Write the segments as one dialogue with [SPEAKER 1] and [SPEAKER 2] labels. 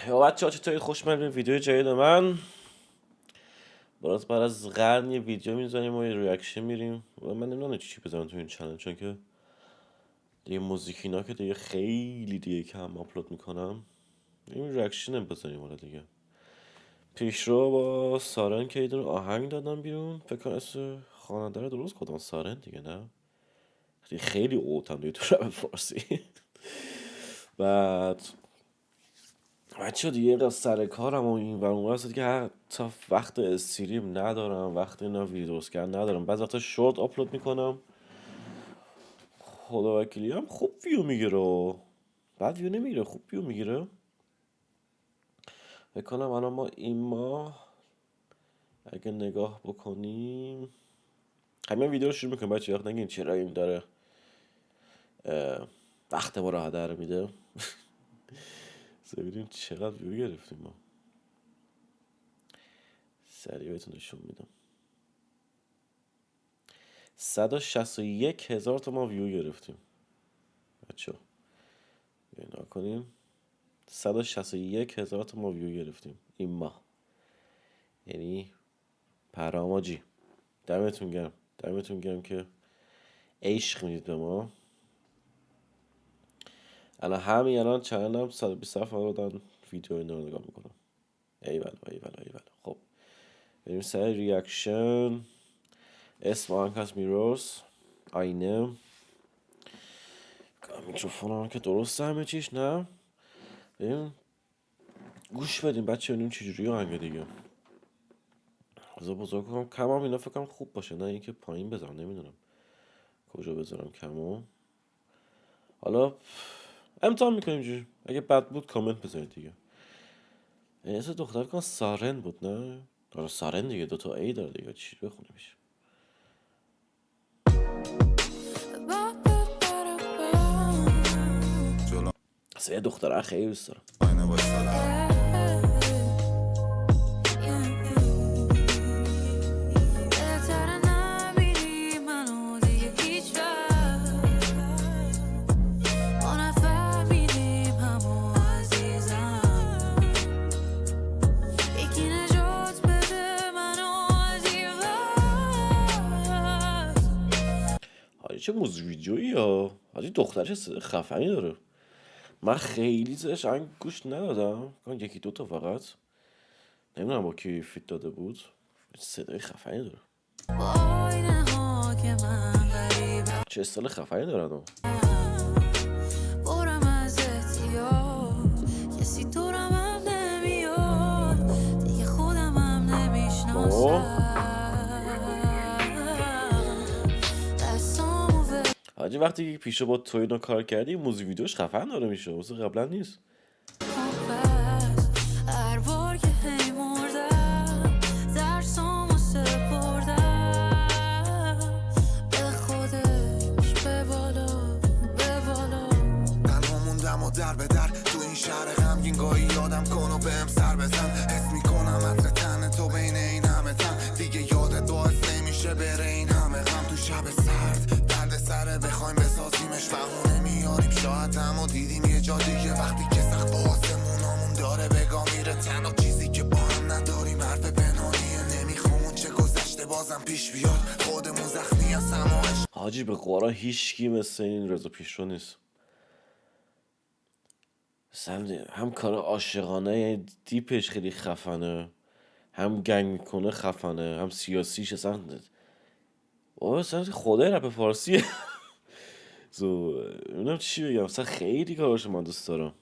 [SPEAKER 1] یا بچه ها چطوری؟ خوش اومدید به ویدیو جدید من. بعد از قرن یه ویدیو میزنیم و یه ریاکشن میریم و من نمیدونم چی بزنم تو این چنل، چون که دیگه موزیک اینا که دیگه خیلی دیگه کم آپلود میکنم. این ریاکشن بزنیم حالا دیگه. پیشرو با سارن که یه دونه آهنگ دادن بیرون، فکر کنم اسم خواننده رو درست کدام سارن دیگه، نه خیلی اوتم دیگه تو رپ فارسی. بعد بچه دیگه از سر کارم و این و اون هست که حتی وقت استریم ندارم، وقت اینا ویدیو درست کردن ندارم. بعضی وقتا شورت آپلود میکنم، خدا وکیلی هم خوب ویو میگیره، بعد ویو نمیگیره، خوب ویو میگیره. فکر کنم الان ما این ماه اگه نگاه بکنیم همین ویدیو رو شروع میکنم. بچه وقت نگین چرا این داره وقت ما رو هدر میده. ببینیم چقدر ویو گرفتیم ما. سریع بهتون نشون میدم. 161,000 تا ما ویو گرفتیم بچه ها، بینا کنیم. 161,000 تا ما ویو گرفتیم این ماه، یعنی پراماجی. دمتون گرم، دمتون گرم که عشق میدید به ما. الان همین الان چندم 127 دادن ویدیو این رو نگاه میکنم. ایولا ایولا ایولا. خب بریم سر ریاکشن. اسم آهنگ هست میروز آینه. میکروفون هم که درسته همه چیش، نه بریم گوش بدیم بچه، ببینیم چجوری آهنگ دیگه. از بزرگ کنم کم هم اینا فکرم خوب باشه، نه اینکه پایین بذارم. نمیدونم کجا بذارم کمو. حالا امتحان میکنیم جوری، اگه بد بود کامنت بذارید دیگه. اسم دختر کن سارن بود، نه؟ آره سارن دیگه، 2 تا ای داره دیگه، چی بخونه میشه. اصلا دختره خیلی دوست دارم. چه موز ویدیویی ها حاجی، دخترش صدای خفنی داره. من خیلی زش آهنگ گوش ندادم، یکی 2 تا فقط. نمیدونم با کی فیت داده بود. صدای خفنی داره، چه استایل خفنی دارن. حاجی وقتی پیشو با تو اینا کار کردی موزیک ویدیوش خفن داره میشه، واسه قبلا نیست.
[SPEAKER 2] در به در تو این شهر غمگین گاهی یادم کن و بهم سر بزن. حس میکنم عطر تن تو بین این همه تن، دیگه یادت باعث نمیشه بره این همه غم. تو شب سرد درد سره بخوایم بسازیمش بهونه میاریم شاید، اما دیدیم یه جا دیگه وقتی که سخت با آسمونامون داره بگا میره. تنها چیزی که با هم نداریم حرف پنهانیه، نمیخوام اون چه گذشته بازم پیش بیاد. خودمون زخمی از سماعش.
[SPEAKER 1] حاجی به قرآن هیچکی مثل این رضا پیشرو نیست. هم کار عاشقانه یعنی دیپش خیلی خفنه، هم گنگ میکنه خفنه، هم سیاسیش اصلا خدای رپ فارسیه. نمیدونم چی بگم، اصلا خیلی کارش من دوست دارم.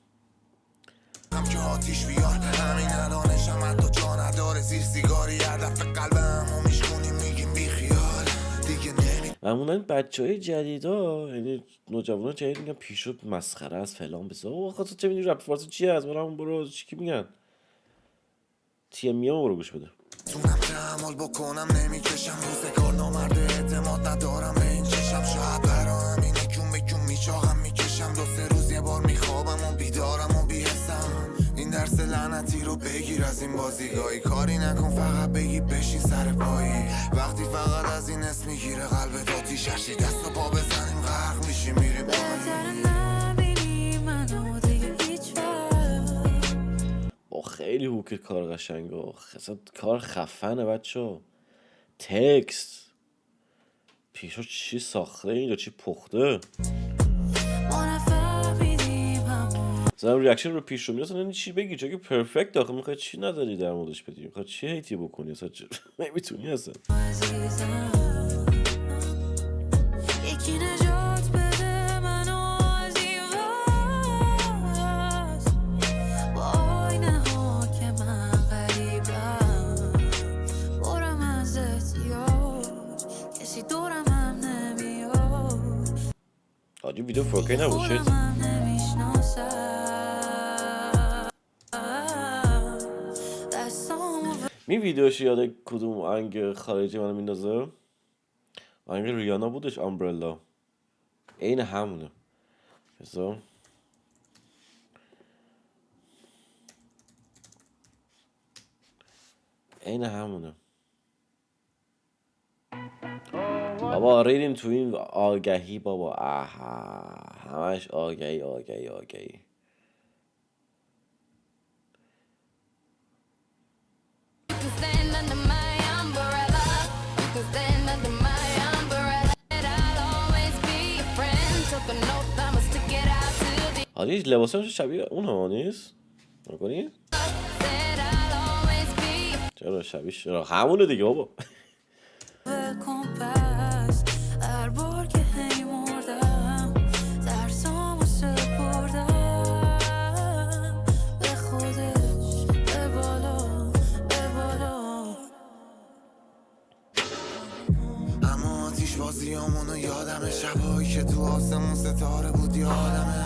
[SPEAKER 2] هم که آتیش بیار همین الانشم حتی جا نداره، زیر سیگاری هدف قلبم و میشکنیم میگیم بی خیال دیگه نمی.
[SPEAKER 1] معمولا بچه های جدید ها، یعنی نوجوان جدید میگن پیشو مسخره از فلان بسه. او خواست چه میدونی رپ فارسی چیه؟ از برام برو چی میگن تی ام میام برو گوش بده.
[SPEAKER 2] تونم تحمل بکنم نمیکشم، روزگار نامرد اعتماد ندارم به این چشم. شاید برا همینه کون به کون میچاهم میکشم، 2-3 روز یه بار میخوابم و بیدارم و بیهستم. این درس لعنتی رو بگیر از این بازیگاهی، کاری نکن فقط بگی بشین سر پایی. وقتی فقط از این اسم میگیره قلبت آتیش هرچی دست و پا بزنیم غرق میشیم میریم پایین.
[SPEAKER 1] خیلی هوک کار قشنگه، اصلا کار خفنه بچه. تکست پیشو چی ساخته اینجا، چی پخته. مثلا ریاکشن رو پیش رو میاد اصلا چی بگی، چون که پرفکت داخل. میخوای چی نداری در موردش بدی، میخوای چی هیتی بکنی اصلا نمیتونی اصلا. آجی ویدیو 4K نبود شد. می ویدیوش یاد کدوم آهنگ خارجی منو میندازه؟ آهنگ ریانا بودش، امبرلا. عین همونه. بذار عین همونه. بابا ریدیم تو این آگهی بابا. آها همش آگهی آگهی آگهی. آجی لباسش شبیه اون نیست؟ نکنی؟ چرا شبیه چرا همونه دیگه بابا.
[SPEAKER 2] اما آتیش بازیامونو یادمه، شبایی که تو آسمون ستاره بود یادمه.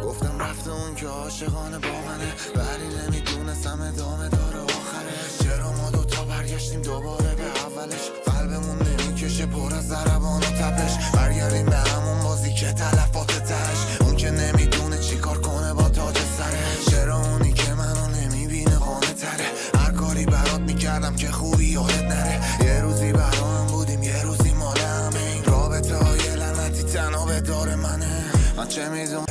[SPEAKER 2] گفتم رفته اون که عاشقانه با منه، ولی نمیدونستم ادامه داره آخرش. چرا ما دوتا برگشتیم دوباره به اولش، قلبمون نمیکشه پر از ضربان و تپش. برگردیم به همون بازی که تلفات تش، اون که نمیدونه چی کار کنه با تاج سرش. چرا اونی که منو نمیبینه خانه تره، هر کاری برات میکردم که خوبی یادت نره. یه روزی برام بودیم یه روزی مال همه، این رابطه های لعنتی تنها به دار منه. من چه میدونم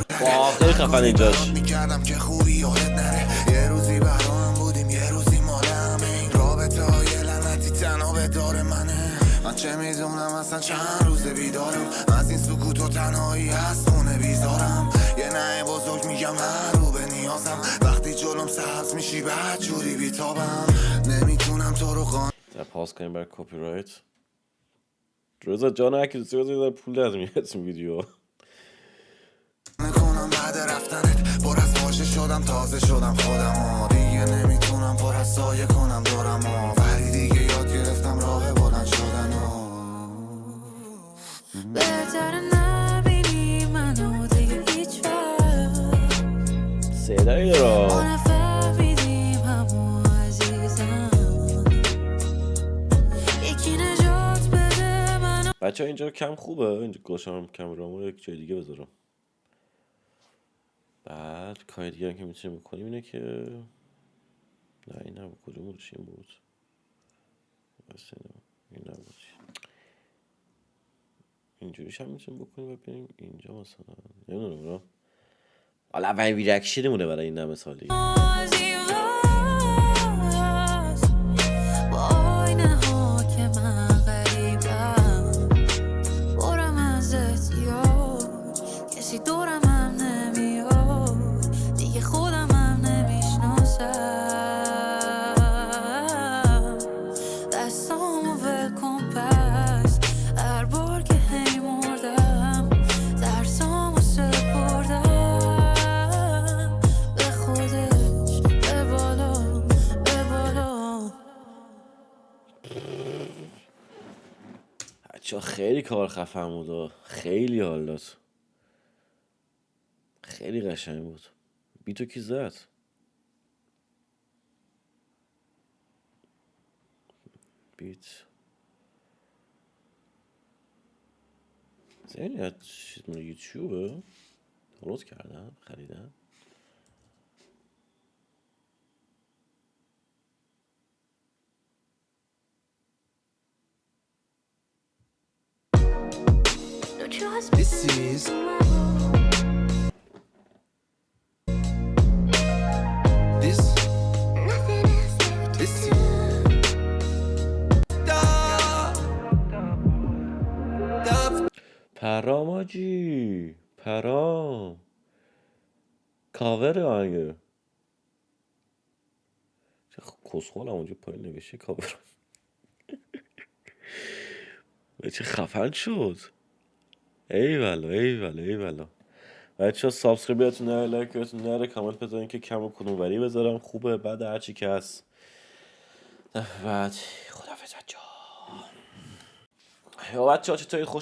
[SPEAKER 1] خیلی خفن اینجاش
[SPEAKER 2] میکردم که خوبی یادت نره. یه روزی برام بودیم یه روزی مال همه، این رابطه های لعنتی تنها به دار منه. من چه میدونم اصلا چند روز بیدارم، از این سکوت و تنهایی از خونه بیزارم. یه نه بزرگ میگم هر رو به نیازم، وقتی جلوم سبز میشی بعد جوری بیتابم. نمیتونم تو رو خان
[SPEAKER 1] پاس کنیم برای کپی رایت. روزا جان هرکی دوستی بزنید پول در میاد این ویدیو.
[SPEAKER 2] میکنم بعد رفتنت پر از واژه شدم، تازه شدم خودم. دیگه نمیتونم پر از سایه کنم دورم، ولی دیگه یاد گرفتم راه بلند شدن.
[SPEAKER 3] بهتر نبینی منو دیگه هیچ وقت،
[SPEAKER 1] صدایی رو
[SPEAKER 3] نفهمیدیم همو عزیزم. یکی نجات بده منو.
[SPEAKER 1] بچه ها اینجا کم خوبه، اینجا گوشم کم رامو یک جای دیگه بذارم. بعد کار دیگه هم که میتونیم بکنیم اینه که نه این نبود، کدوم بودش این بود، این نبود. اینجوریش هم میتونیم بکنیم و بریم اینجا مثلا نمیدونم را حالا اولین ریاکشنمونه برای این نمه سالی. بچه خیلی کار خفن بود و خیلی حال داد، خیلی قشنگ بود. بیتو کی زد؟ بیت زنی از یوتیوبه دانلود کردم خریدم.
[SPEAKER 2] This is this
[SPEAKER 1] پرام آجی، پرام کاور آهنگه. چه کسخولم اونجا پایین نوشته کاور. چه خفن شد. ایوالا. بچه ها سابسکرایب یادتون نره، لایک یادتون نره، کامنت بذارین که کم کدوم وری بذارم، خوبه بعد هرچی که هست. بعد خداحافظ بچه ها. بچه ها چطورید؟ خوش